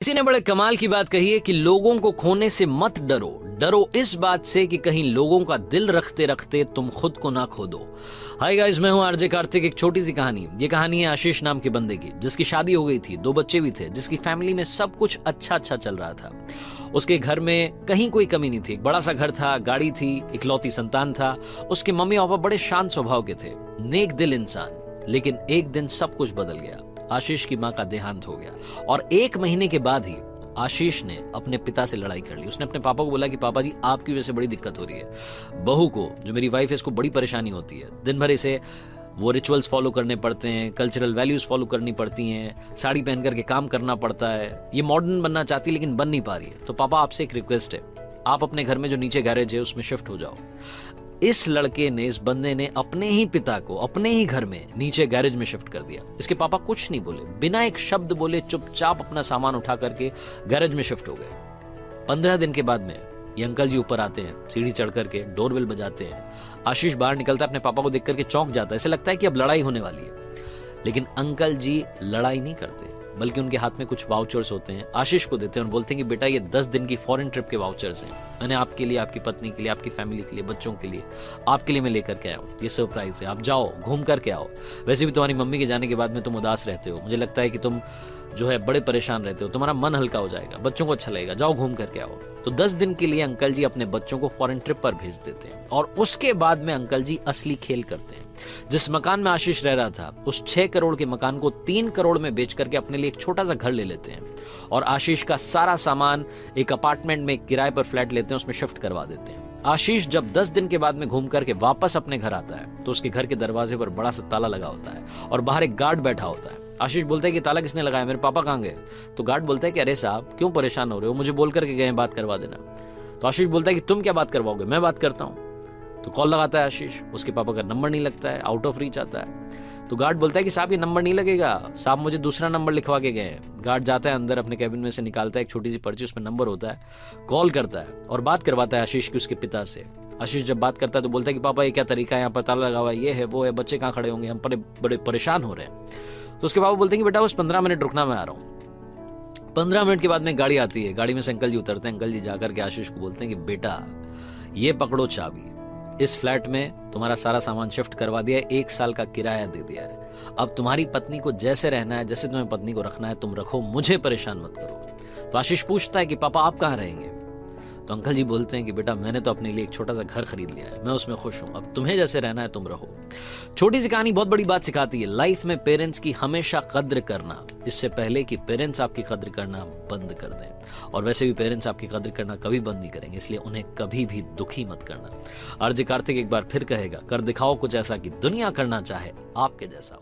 किसी ने बड़े कमाल की बात कही है कि लोगों को खोने से मत डरो, डरो इस बात से कि कहीं लोगों का दिल रखते रखते तुम खुद को ना खो दो। हाय गाइस, मैं हूं आरजे कार्तिक। एक छोटी सी कहानी। ये कहानी है आशीष नाम के बंदे की, जिसकी शादी हो गई थी, 2 बच्चे भी थे, जिसकी फैमिली में सब कुछ अच्छा चल रहा था। उसके घर में कहीं कोई कमी नहीं थी। एक बड़ा सा घर था, गाड़ी थी, इकलौती संतान था। उसके मम्मी पापा बड़े शांत स्वभाव के थे, नेक दिल इंसान। लेकिन एक दिन सब कुछ बदल गया। आशीष की मां का देहांत हो गया और 1 महीने के बाद ही आशीष ने अपने पिता से लड़ाई कर ली। उसने अपने पापा को बोला कि पापा जी, आपकी वजह से बड़ी दिक्कत हो रही है। बहू को, जो मेरी वाइफ है, इसको बड़ी परेशानी होती है। दिन भर इसे वो रिचुअल्स फॉलो करने पड़ते हैं, कल्चरल वैल्यूज फॉलो करनी पड़ती हैं, साड़ी पहन करके काम करना पड़ता है। ये मॉडर्न बनना चाहती है लेकिन बन नहीं पा रही है। तो पापा, आपसे एक रिक्वेस्ट है, आप अपने घर में जो नीचे गैरेज है उसमें शिफ्ट हो जाओ। इस लड़के ने, इस बंदे ने अपने ही पिता को अपने ही घर में नीचे गैरेज में शिफ्ट कर दिया। इसके पापा कुछ नहीं बोले, बिना एक शब्द बोले चुपचाप अपना सामान उठा करके गैरेज में शिफ्ट हो गए। 15 दिन के बाद में ये अंकल जी ऊपर आते हैं, सीढ़ी चढ़ करके डोरबेल बजाते हैं। आशीष बाहर निकलता है, अपने पापा को देख करके चौंक जाता है। ऐसे लगता है कि अब लड़ाई होने वाली है। लेकिन अंकल जी लड़ाई नहीं करते, बल्कि उनके हाथ में कुछ वाउचर्स होते हैं, आशीष को देते हैं और बोलते हैं कि बेटा, ये 10 दिन की फॉरेन ट्रिप के वाउचर्स हैं। मैंने आपके लिए, आपकी पत्नी के लिए, आपकी फैमिली के लिए, बच्चों के लिए, आपके लिए मैं लेकर के आया हूँ। ये सरप्राइज है, आप जाओ, घूम करके आओ। वैसे भी तुम्हारी मम्मी के जाने के बाद में तुम उदास रहते हो, मुझे लगता है कि तुम जो है बड़े परेशान रहते हो, तुम्हारा मन हल्का हो जाएगा, बच्चों को अच्छा लगेगा, जाओ घूम करके आओ। तो 10 दिन के लिए अंकल जी अपने बच्चों को फॉरेन ट्रिप पर भेज देते हैं और उसके बाद में अंकल जी असली खेल करते हैं। जिस मकान में आशीष रह रहा था, उस 6 करोड़ के मकान को 3 करोड़ में बेच करके अपने लिए एक छोटा सा घर ले लेते हैं और आशीष का सारा सामान एक अपार्टमेंट में किराए पर फ्लैट लेते हैं, उसमें शिफ्ट करवा देते हैं। आशीष जब 10 दिन के बाद में घूम करके वापस अपने घर आता है तो उसके घर के दरवाजे पर बड़ा सा ताला लगा होता है और बाहर एक गार्ड बैठा होता है। आशीष बोलता है कि ताला किसने लगाया, मेरे पापा कहाँ गए? तो गार्ड बोलता है कि अरे साहब, क्यों परेशान हो रहे हो, मुझे बोल करके गए, बात करवा देना। तो आशीष बोलता है कि तुम क्या बात करवाओगे, मैं बात करता हूँ। तो कॉल लगाता है आशीष, उसके पापा का नंबर नहीं लगता है, आउट ऑफ रीच आता है। तो गार्ड बोलता है कि साहब, ये नंबर नहीं लगेगा, साहब मुझे दूसरा नंबर लिखवा के गए हैं। गार्ड जाता है अंदर, अपने कैबिन में से निकालता है एक छोटी सी पर्ची, उसमें नंबर होता है, कॉल करता है और बात करवाता है आशीष की उसके पिता से। आशीष जब बात करता है तो बोलता है कि पापा, ये क्या तरीका है, यहाँ पर ताला लगा हुआ है, ये है वो है, बच्चे कहाँ खड़े होंगे, हम बड़े परेशान हो रहे हैं। तो उसके पापा बोलते हैं कि बेटा बस 15 मिनट रुकना, मैं आ रहा हूँ। 15 मिनट के बाद में गाड़ी आती है, गाड़ी में से अंकल जी उतरते हैं। अंकल जी जाकर के आशीष को बोलते हैं कि बेटा, ये पकड़ो चाबी, इस फ्लैट में तुम्हारा सारा सामान शिफ्ट करवा दिया है, 1 साल का किराया दे दिया है। अब तुम्हारी पत्नी को जैसे रहना है, जैसे तुम्हें पत्नी को रखना है तुम रखो, मुझे परेशान मत करो। तो आशीष पूछता है कि पापा आप कहाँ रहेंगे? तो अंकल जी बोलते हैं कि बेटा, मैंने तो अपने लिए एक छोटा सा घर खरीद लिया है, मैं उसमें खुश हूं, अब तुम्हें जैसे रहना है तुम रहो। छोटी सी कहानी बहुत बड़ी बात सिखाती है। लाइफ में पेरेंट्स की हमेशा कद्र करना, इससे पहले कि पेरेंट्स आपकी कद्र करना बंद कर दें। और वैसे भी पेरेंट्स आपकी कद्र करना कभी बंद नहीं करेंगे, इसलिए उन्हें कभी भी दुखी मत करना। आरजे कार्तिक एक बार फिर कहेगा, कर दिखाओ कुछ ऐसा कि दुनिया करना चाहे आपके जैसा।